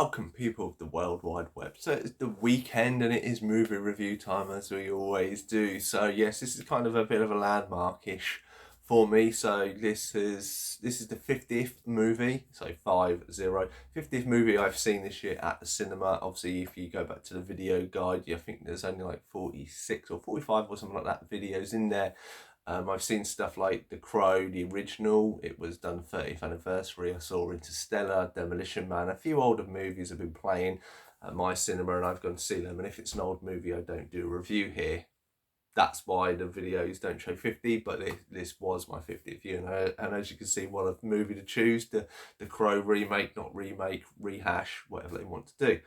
Welcome, people of the World Wide Web. So it's the weekend and it is movie review time, as we always do. So yes, this is kind of a bit of a landmark-ish for me. So this is the 50th movie, so 50th movie I've seen this year at the cinema. Obviously, if you go back to the video guide, I think there's only like 46 or 45 or something like that videos in there. I've seen stuff like The Crow, the original. It was done 30th anniversary. I saw Interstellar, Demolition Man. A few older movies have been playing at my cinema, and I've gone to see them. And if it's an old movie, I don't do a review here. That's why the videos don't show 50, but this was my 50th view. And as you can see, what a movie to choose. The Crow remake, not remake, rehash, whatever they want to do.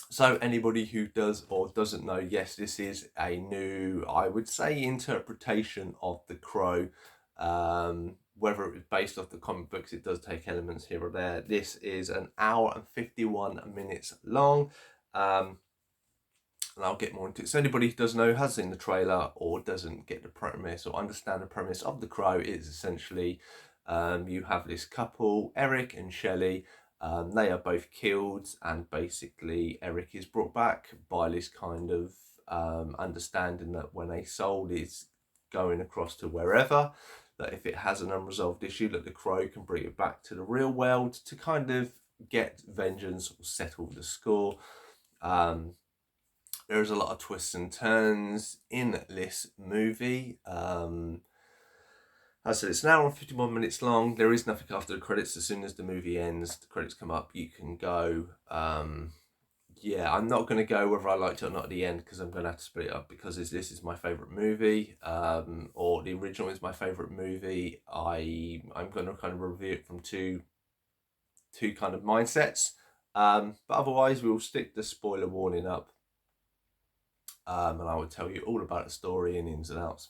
So anybody who does or doesn't know, yes, this is a new, I would say, interpretation of The Crow. Whether it was based off the comic books, it does take elements here or there. This is an hour and 51 minutes long. And I'll get more into it. So anybody who doesn't know, has seen the trailer or doesn't get the premise or understand the premise of The Crow, is essentially you have this couple, Eric and Shelley. They are both killed, and basically Eric is brought back by this kind of understanding that when a soul is going across to wherever, that if it has an unresolved issue, that the Crow can bring it back to the real world to kind of get vengeance or settle the score. There's a lot of twists and turns in this movie. As I said, it's an hour and 51 minutes long. There is nothing after the credits. As soon as the movie ends, the credits come up, you can go. Yeah, I'm not going to go whether I liked it or not at the end, because I'm going to have to split it up, because this is my favourite movie, or the original is my favourite movie. I'm going to kind of review it from two kind of mindsets. But otherwise, we'll stick the spoiler warning up. And I will tell you all about the story and ins and outs.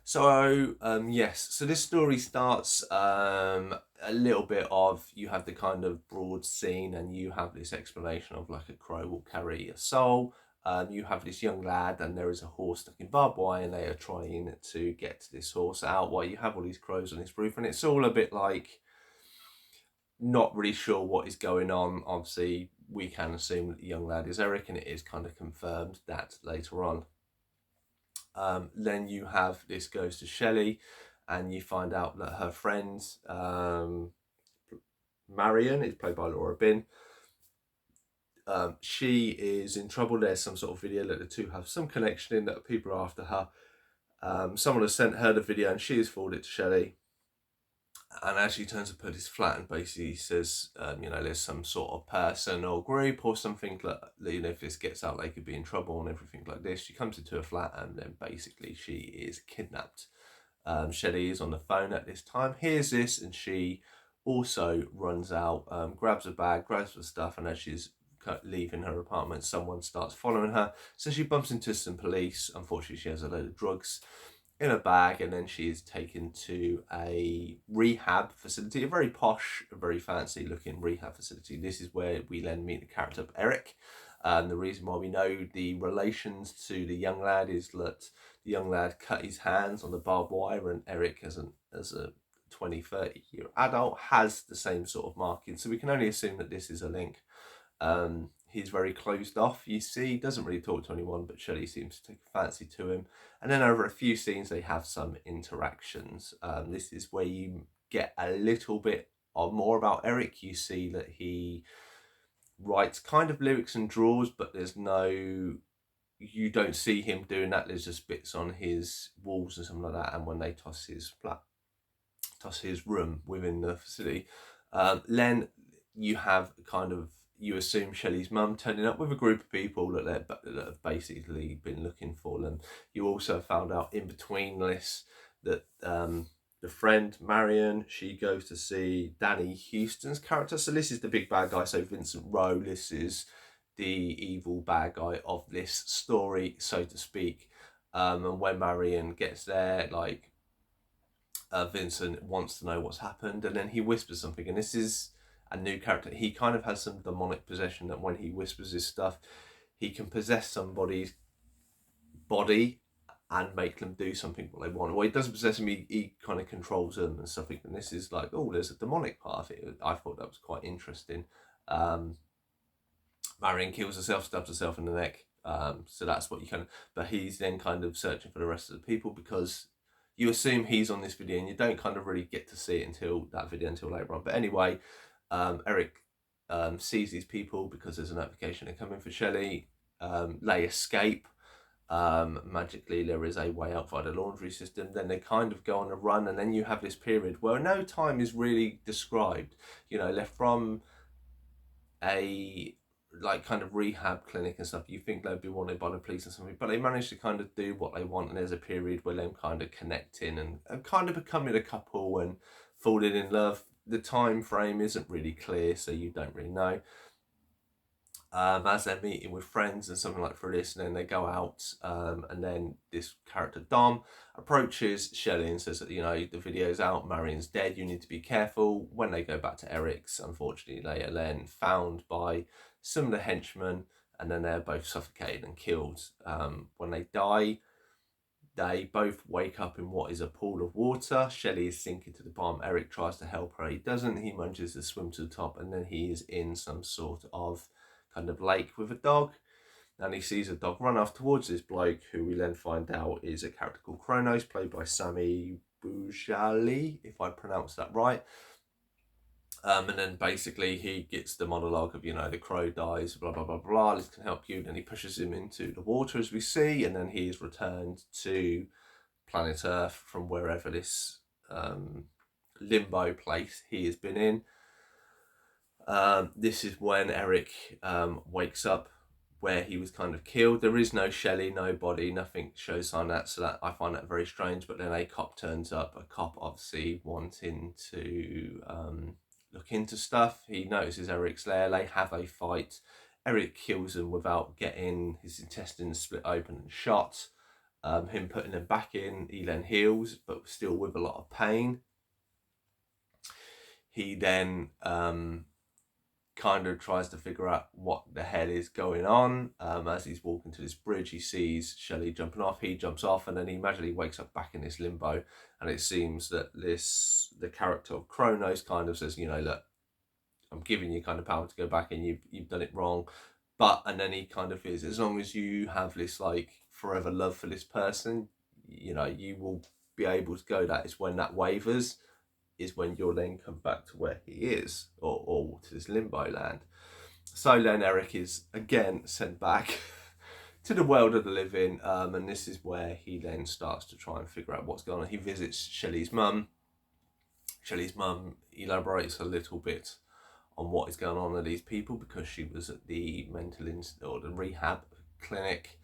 So yes, so this story starts a little bit of, you have the kind of broad scene, and you have this explanation of like a crow will carry a soul. You have this young lad, and there is a horse stuck in barbed wire, and they are trying to get this horse out while you have all these crows on this roof, and it's all a bit like not really sure what is going on. Obviously, we can assume that the young lad is Eric, and it is kind of confirmed that later on. Then you have this goes to Shelley, and you find out that her friend Marion is played by Laura Bin. She is in trouble. There's some sort of video that the two have some connection in, that people are after her. Someone has sent her the video, and she has forwarded it to Shelley. And as she turns up at his flat and basically says, there's some sort of person or group or something that, if this gets out, they could be in trouble and everything like this. She comes into her flat, and then basically she is kidnapped. Shelley is on the phone at this time, hears this, and she also runs out, grabs a bag, grabs the stuff, and as she's leaving her apartment, someone starts following her. So she bumps into some police. Unfortunately, she has a load of drugs in a bag, and then she is taken to a rehab facility, a very posh, very fancy looking rehab facility. This is where we then meet the character of Eric. The reason why we know the relations to the young lad is that the young lad cut his hands on the barbed wire, and Eric, as a 20-30 year adult, has the same sort of marking. So we can only assume that this is a link. He's very closed off, you see, doesn't really talk to anyone, but Shelley seems to take a fancy to him. And then over a few scenes, they have some interactions. This is where you get a little bit more about Eric. You see that he writes kind of lyrics and draws, but you don't see him doing that. There's just bits on his walls and something like that. And when they toss his room within the facility, then you have you assume Shelley's mum turning up with a group of people that have basically been looking for them. You also found out in between this that the friend Marion, she goes to see Danny Houston's character. So this is the big bad guy. So Vincent Rowe, this is the evil bad guy of this story, so to speak. And when Marion gets there, Vincent wants to know what's happened, and then he whispers something, and this is a new character. He kind of has some demonic possession, that when he whispers his stuff, he can possess somebody's body and make them do something what they want. Well, he doesn't possess them, he kind of controls them and stuff. And this is like, oh, there's a demonic part of it. I thought that was quite interesting. Marion kills herself, stabs herself in the neck. So that's what you kind of, but he's then kind of searching for the rest of the people, because you assume he's on this video and you don't kind of really get to see it until that video, until later on. But anyway, Eric sees these people because there's a notification they're coming for Shelley. They escape. Magically there is a way out via the laundry system. Then they kind of go on a run, and then you have this period where no time is really described. You know, they're from a like kind of rehab clinic and stuff. You think they'd be wanted by the police or something, but they manage to kind of do what they want, and there's a period where they're kind of connecting and kind of becoming a couple and falling in love. The time frame isn't really clear, so you don't really know. As they're meeting with friends and something like for this, and then they go out, and then this character Dom approaches Shelley and says that, you know, the video's out, Marion's dead, you need to be careful. When they go back to Eric's, unfortunately they are then found by some of the henchmen, and then they're both suffocated and killed. When they die, they both wake up in what is a pool of water. Shelley is sinking to the bottom. Eric tries to help her, he doesn't. He manages to swim to the top, and then he is in some sort of kind of lake with a dog, and he sees a dog run off towards this bloke, who we then find out is a character called Kronos, played by Sami Boujali, if I pronounce that right. And then basically he gets the monologue of, you know, the crow dies, blah blah blah blah, this can help you. Then he pushes him into the water, as we see, and then he is returned to planet Earth from wherever this limbo place he has been in. This is when Eric wakes up where he was kind of killed. There is no Shelley, no body, nothing shows sign that, so that I find that very strange. But then a cop turns up, a cop obviously wanting to look into stuff. He notices Eric's there, they have a fight. Eric kills him without getting his intestines split open and shot. Him putting them back in, he then heals, but still with a lot of pain. He then kind of tries to figure out what the hell is going on. As he's walking to this bridge, he sees Shelley jumping off, he jumps off, and then he magically wakes up back in this limbo. And it seems that the character of Kronos kind of says, you know, look, I'm giving you kind of power to go back, and you've done it wrong. But, and then he kind of is, as long as you have this like forever love for this person, you know, you will be able to go. That is when that wavers, is when you'll then come back to where he is, or to this limbo land. So then Eric is again sent back to the world of the living, and this is where he then starts to try and figure out what's going on. He visits Shelley's mum. Shelley's mum elaborates a little bit on what is going on with these people, because she was at the or the rehab clinic.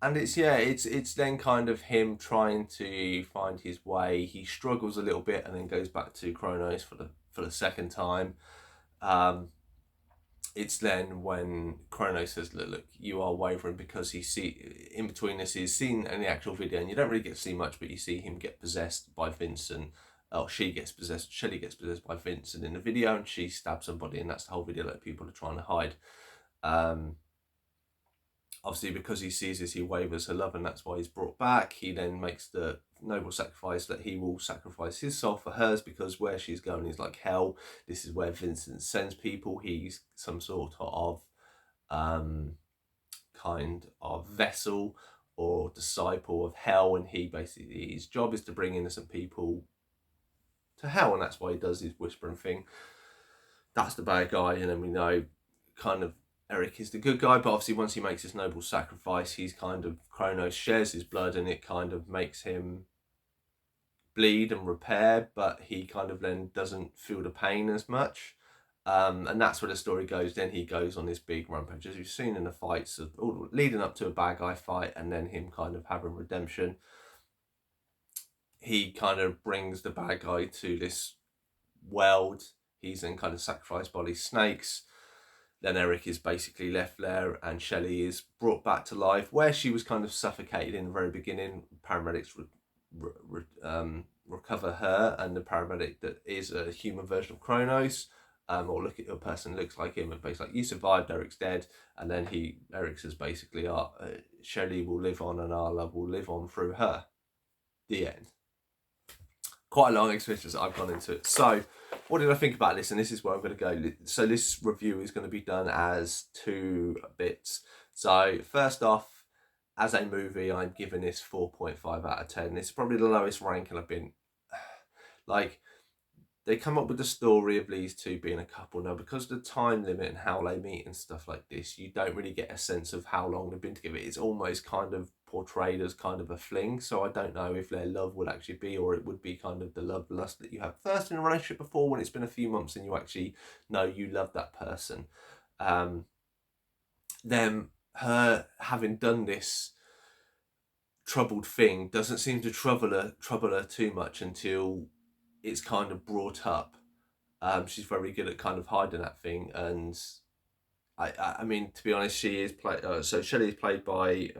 And it's then kind of him trying to find his way. He struggles a little bit and then goes back to Kronos for the second time. It's then when Kronos says, look, you are wavering, because in between this, he's seen in the actual video, and you don't really get to see much, but you see him get possessed by Vincent. Shelley gets possessed by Vincent in the video, and she stabs somebody, and that's the whole video that people are trying to hide. Obviously, because he sees this, he wavers her love, and that's why he's brought back. He then makes the noble sacrifice that he will sacrifice his soul for hers, because where she's going is like hell. This is where Vincent sends people. He's some sort of kind of vessel or disciple of hell, and his job is to bring innocent people to hell, and that's why he does his whispering thing. That's the bad guy, and then we know kind of Eric is the good guy, but obviously once he makes this noble sacrifice, he's kind of, Kronos shares his blood, and it kind of makes him bleed and repair, but he kind of then doesn't feel the pain as much. And that's where the story goes. Then he goes on this big rampage, as we've seen in the fights of leading up to a bad guy fight, and then him kind of having redemption. He kind of brings the bad guy to this world. He's then kind of sacrificed by these snakes. Then Eric is basically left there, and Shelley is brought back to life where she was kind of suffocated in the very beginning. Paramedics recover her, and the paramedic that is a human version of Kronos, or look at a person looks like him, and basically like, you survived, Eric's dead. And then Eric says basically, Shelley will live on, and our love will live on through her. The end. Quite a long experience I've gone into it. So what did I think about this? And this is where I'm going to go. So this review is going to be done as 2 bits. So first off, as a movie, I'm giving this 4.5 out of 10. It's probably the lowest ranking I've been. Like, they come up with the story of these two being a couple. Now, because of the time limit and how they meet and stuff like this, you don't really get a sense of how long they've been together. It's almost kind of portrayed as kind of a fling. So I don't know if their love would actually be, or it would be kind of the love lust that you have first in a relationship before, when it's been a few months and you actually know you love that person. Them, her having done this troubled thing doesn't seem to trouble her too much until it's kind of brought up. She's very good at kind of hiding that thing, and I mean, to be honest, she is played. So Shelley is played by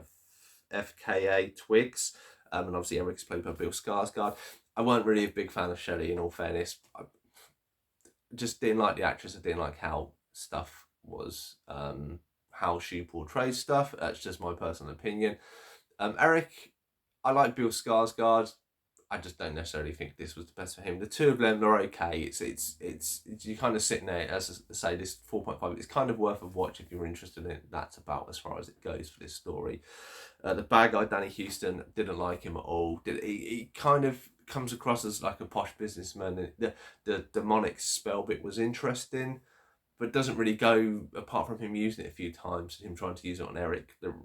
FKA Twigs, and obviously Eric's played by Bill Skarsgård. I weren't really a big fan of Shelley, in all fairness. I just didn't like the actress. I didn't like how stuff was, how she portrays stuff. That's just my personal opinion. Eric, I like Bill Skarsgård. I just don't necessarily think this was the best for him. The two of them are okay. It's you kind of sitting there, as I say, this 4.5. It's kind of worth a watch if you're interested in it. That's about as far as it goes for this story. The bad guy, Danny Houston, didn't like him at all. He kind of comes across as like a posh businessman. The demonic spell bit was interesting, but doesn't really go, apart from him using it a few times, him trying to use it on Eric. It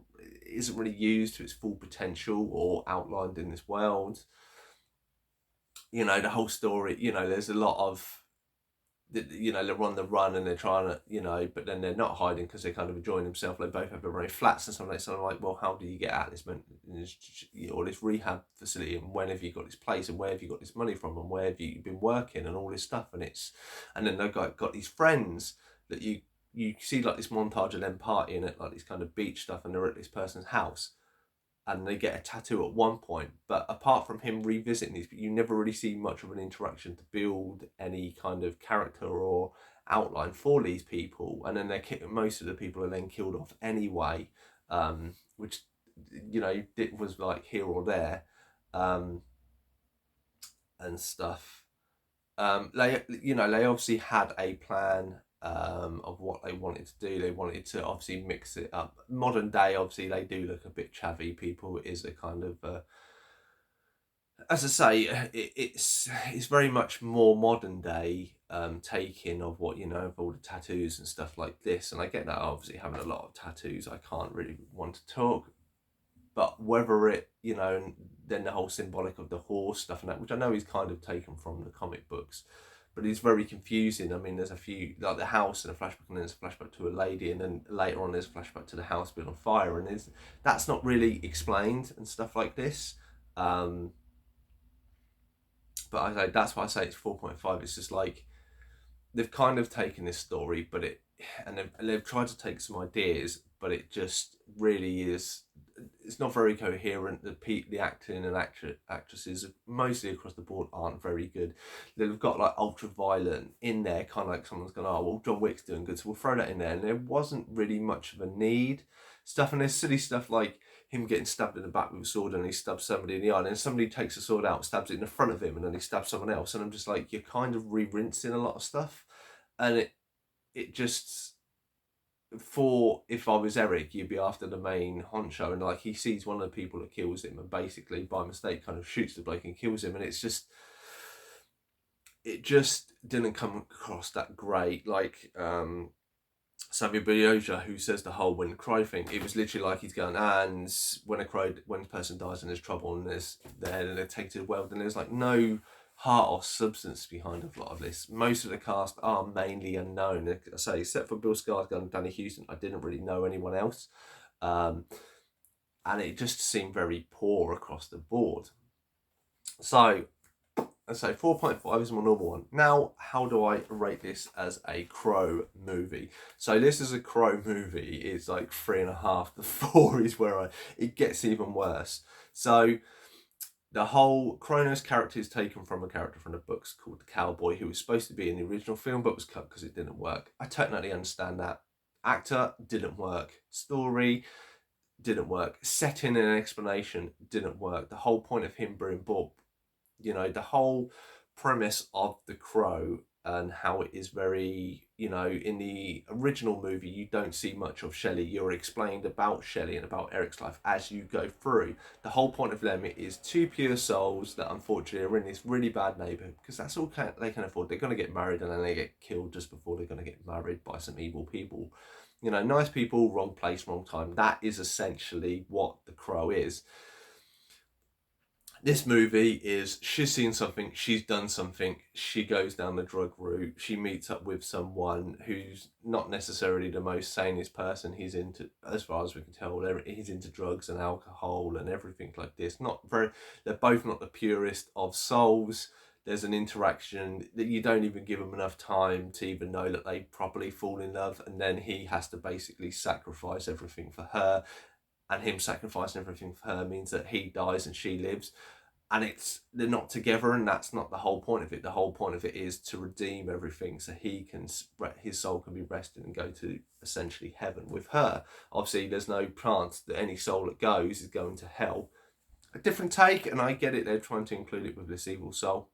isn't really used to its full potential or outlined in this world. You know, the whole story, you know, there's a lot of, you know, they're on the run and they're trying to, you know, but then they're not hiding because they're kind of enjoying themselves. They both have their own flats and stuff like that. So I'm like, well, how do you get out of this rehab facility, and when have you got this place, and where have you got this money from, and where have you been working, and all this stuff. And then they've got these friends that you see, like this montage of them partying at like this kind of beach stuff, and they're at this person's house. And they get a tattoo at one point, but apart from him revisiting these, you never really see much of an interaction to build any kind of character or outline for these people. And then most of the people are then killed off anyway, which, you know, it was like here or there, and stuff. They obviously had a plan of what they wanted to do. They wanted to obviously mix it up. Modern day, obviously, they do look a bit chavvy. People is a kind of, as I say, it's very much more modern day taking of what, you know, of all the tattoos and stuff like this. And I get that, obviously, having a lot of tattoos, I can't really want to talk. But whether it, you know, and then the whole symbolic of the horse stuff and that, which I know is kind of taken from the comic books, but it's very confusing. I mean, there's a few, like the house and a flashback, and then there's a flashback to a lady, and then later on there's a flashback to the house being on fire, and that's not really explained and stuff like this. But that's why I say it's 4.5. It's just like they've kind of taken this story, but they've tried to take some ideas, but it just really is. It's not very coherent. The acting and actresses mostly across the board aren't very good. They've got like ultra-violent in there, kind of like someone's gone, oh well, John Wick's doing good, so we'll throw that in there. And there wasn't really much of a need. Stuff, and there's silly stuff like him getting stabbed in the back with a sword, and he stabs somebody in the eye, and then somebody takes the sword out, stabs it in the front of him, and then he stabs someone else. And I'm just like, you're kind of re-rinsing a lot of stuff, and it just, for, if I was Eric, you'd be after the main honcho, and like he sees one of the people that kills him, and basically by mistake kind of shoots the bloke and kills him, and it just didn't come across that great. Like Savio Bioja, who says the whole when cry thing, it was literally like he's going, and when a person dies and there's trouble and they're taken to the world, and there's like no heart or substance behind a lot of this. Most of the cast are mainly unknown. I say, except for Bill Skarsgård and Danny Houston, I didn't really know anyone else. And it just seemed very poor across the board. So, I say 4.5 is my normal one. Now, how do I rate this as a Crow movie? So this is a Crow movie. It's like 3.5. The 4 is where it gets even worse. So the whole Kronos character is taken from a character from the books called the Cowboy, who was supposed to be in the original film but was cut because it didn't work. I totally understand that. Actor didn't work. Story didn't work. Setting and explanation didn't work. The whole point of him being Bob, you know, the whole premise of The Crow and how it is very, you know, in the original movie, you don't see much of Shelley. You're explained about Shelley and about Eric's life as you go through. The whole point of them is two pure souls that unfortunately are in this really bad neighborhood because that's all they can afford. They're going to get married and then they get killed just before they're going to get married by some evil people. You know, nice people, wrong place, wrong time. That is essentially what The Crow is. This movie is she's seen something, she's done something, she goes down the drug route, she meets up with someone who's not necessarily the most sanest person. He's into, as far as we can tell, he's into drugs and alcohol and everything like this. They're both not the purest of souls. There's an interaction that you don't even give them enough time to even know that they properly fall in love, and then he has to basically sacrifice everything for her, and him sacrificing everything for her means that he dies and she lives, and they're not together, and that's not the whole point of it. The whole point of it is to redeem everything so his soul can be rested and go to essentially heaven with her. Obviously there's no chance that any soul that goes is going to hell. A different take, and I get it, they're trying to include it with this evil soul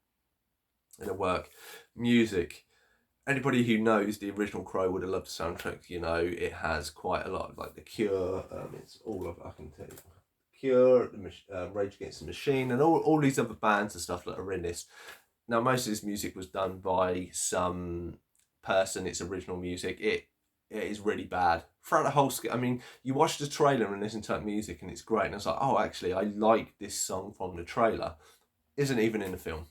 in a work. Music, anybody who knows the original Crow would have loved the soundtrack. You know, it has quite a lot of like The Cure. It's all of, I can tell you, Cure, Rage Against the Machine, and all these other bands and stuff that are in this. Now, most of this music was done by some person. It's original music. It is really bad throughout the whole. I mean, you watch the trailer and listen to that music, and it's great. And it's like, oh, actually, I like this song from the trailer. Isn't even in the film.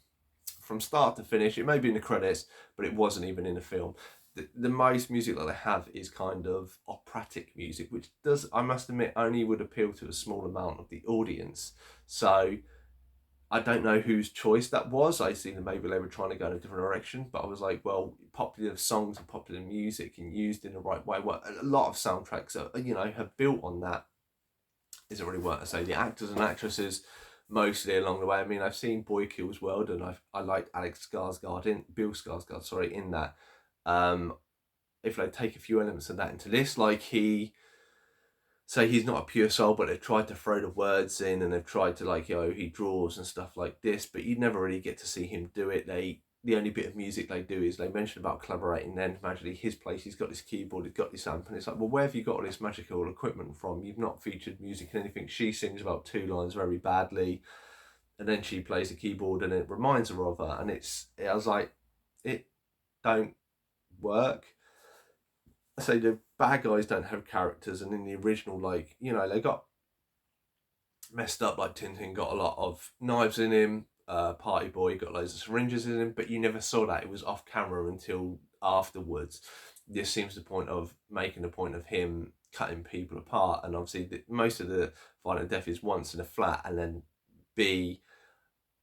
From start to finish, it may be in the credits, but it wasn't even in the film. The most music that they have is kind of operatic music, which does, I must admit, only would appeal to a small amount of the audience. So I don't know whose choice that was. I see that maybe they were trying to go in a different direction, but I was like, well, popular songs and popular music and used in the right way. Well, a lot of soundtracks are, you know, have built on that. Isn't really what I say. The actors and actresses mostly along the way. I mean, I've seen Boy Kills World, and I liked Bill Skarsgård, sorry, in that. If they take a few elements of that into this, like he's not a pure soul, but they've tried to throw the words in, and they've tried to, like, you know, he draws and stuff like this, but you never really get to see him do it. The only bit of music they do is they mention about collaborating. Then magically his place, he's got this keyboard, he's got this amp, and it's like, well, where have you got all this magical equipment from? You've not featured music in anything. She sings about 2 lines very badly, and then she plays the keyboard, and it reminds her of her. And I was like, it don't work. I say the bad guys don't have characters, and in the original, like, you know, they got messed up. Like Tintin got a lot of knives in him. Party Boy got loads of syringes in him, but you never saw that. It was off camera until afterwards. This seems the point of making a point of him cutting people apart, and obviously most of the violent death is once in a flat, and then B,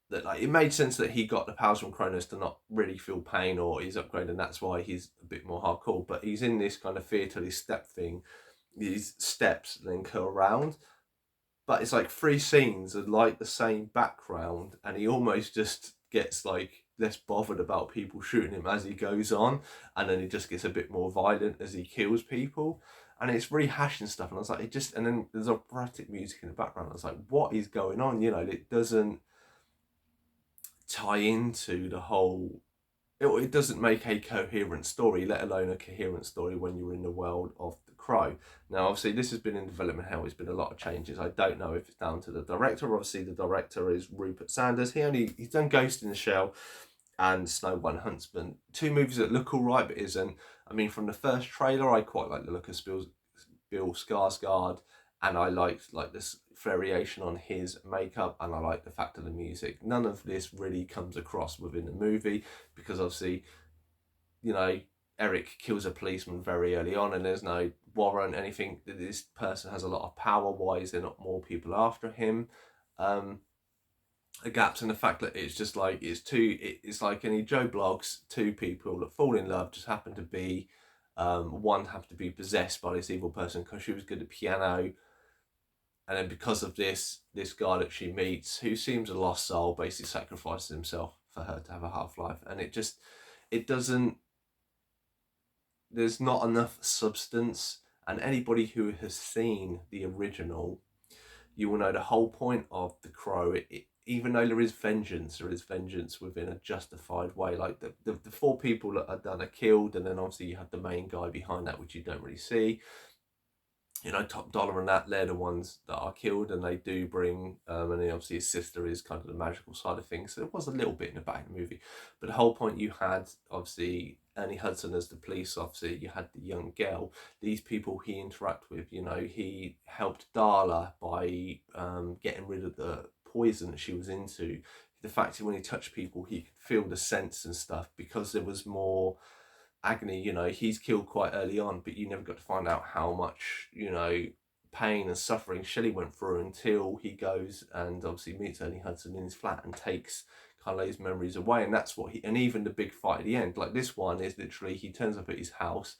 that, like, it made sense that he got the powers from Cronus to not really feel pain, or he's upgraded, and that's why he's a bit more hardcore. But he's in this kind of fear till his step thing. These steps then curl around, but it's like 3 scenes are like the same background, and he almost just gets like less bothered about people shooting him as he goes on, and then he just gets a bit more violent as he kills people, and it's rehashing stuff. And I was like, and then there's operatic music in the background. I was like, what is going on? You know, it doesn't tie into the whole. It doesn't make a coherent story, let alone a coherent story when you're in the world of The Crow. Now, obviously, this has been in development hell. There's been a lot of changes. I don't know if it's down to the director. Obviously, the director is Rupert Sanders. He's done Ghost in the Shell and Snow White Huntsman, 2 movies that look all right, but isn't. I mean, from the first trailer, I quite like the look of Bill Skarsgård, and I liked like this variation on his makeup, and I like the fact of the music. None of this really comes across within the movie, because obviously, you know, Eric kills a policeman very early on, and there's no warrant, anything. This person has a lot of power. Why is there not more people after him? A gaps in the fact that it's just like it's like any Joe Blogs, 2 people that fall in love just happen to be one happened to be possessed by this evil person because she was good at piano, and then because of this guy that she meets, who seems a lost soul, basically sacrifices himself for her to have a half-life. And it doesn't, there's not enough substance. And anybody who has seen the original, you will know the whole point of The Crow. even though there is vengeance within a justified way. Like the four people that are done are killed, and then obviously you have the main guy behind that, which you don't really see. You know, Top Dollar and that, they're the ones that are killed, and they do bring, and then obviously his sister is kind of the magical side of things. So it was a little bit in the back of the movie, but the whole point, you had obviously Ernie Hudson as the police officer, you had the young girl, these people he interacted with. You know, he helped Darla by getting rid of the poison that she was into. The fact that when he touched people, he could feel the sense and stuff, because there was more agony. You know, he's killed quite early on, but you never got to find out how much, you know, pain and suffering Shelley went through until he goes and obviously meets Ernie Hudson in his flat and takes kind of those memories away. And that's what he, and even the big fight at the end, like this one is literally, he turns up at his house,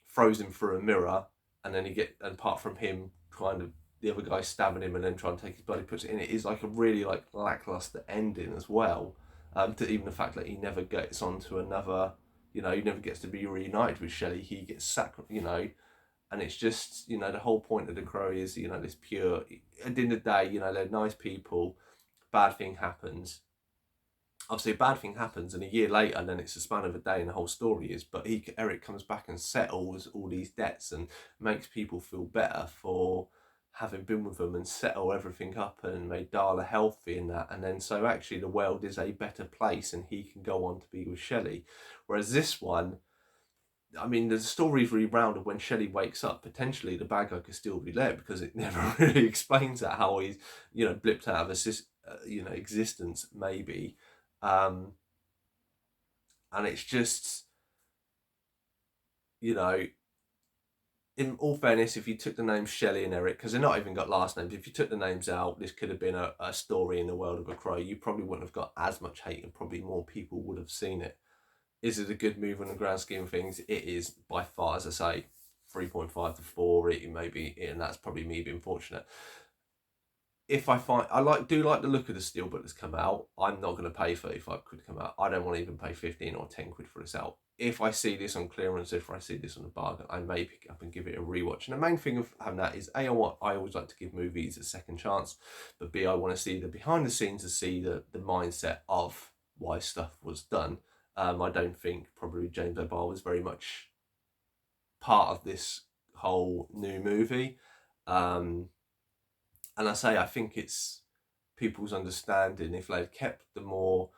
throws him through a mirror, and then and apart from him kind of the other guy stabbing him and then trying to take his blood, he puts it in. It is like a really like lackluster ending as well. To even the fact that he never gets onto another, you know, he never gets to be reunited with Shelley. He gets you know, and it's just, you know, the whole point of The Crow is, you know, this pure, at the end of the day, you know, they're nice people, bad thing happens. Obviously a bad thing happens, and a year later, and then it's a span of a day and the whole story is, but Eric comes back and settles all these debts and makes people feel better for having been with them, and settle everything up and made Darla healthy in that. And then so actually the world is a better place and he can go on to be with Shelley. Whereas this one, I mean, the story's really rounded. When Shelley wakes up, potentially the bad guy could still be there, because it never really explains that, how he's, you know, blipped out of you know, existence maybe. And it's just, you know, in all fairness, if you took the names Shelley and Eric, because they're not even got last names, if you took the names out, this could have been a story in the world of A Crow. You probably wouldn't have got as much hate, and probably more people would have seen it. Is it a good movie in the grand scheme of things? It is by far, as I say, 3.5 to 4, maybe, and that's probably me being fortunate. If I find, do like the look of the steelbook that's come out, I'm not going to pay 35 quid to come out. I don't want to even pay 15 or 10 quid for this out. If I see this on clearance, if I see this on a bargain, I may pick it up and give it a rewatch. And the main thing of having that is, A, I always like to give movies a second chance, but B, I want to see the behind the scenes, to see the mindset of why stuff was done. I don't think probably James O'Barr was very much part of this whole new movie. And I think it's people's understanding, if they'd kept the more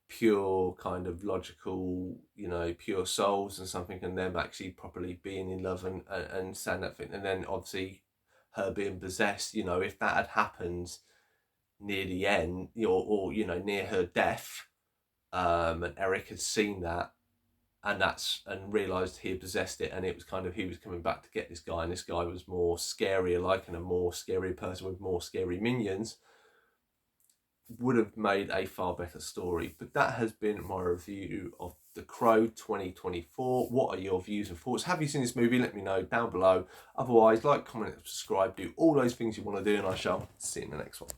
pure kind of logical, you know, pure souls and something, and them actually properly being in love and saying that thing, and then obviously her being possessed, you know, if that had happened near the end, or you know, near her death, and Eric had seen that, and realised he had possessed it, and it was kind of, he was coming back to get this guy, and this guy was more scarier like, and a more scary person with more scary minions, would have made a far better story. But that has been my review of The Crow 2024. What are your views and thoughts? Have you seen this movie? Let me know down below. Otherwise, like, comment, and subscribe. Do all those things you want to do, and I shall see you in the next one.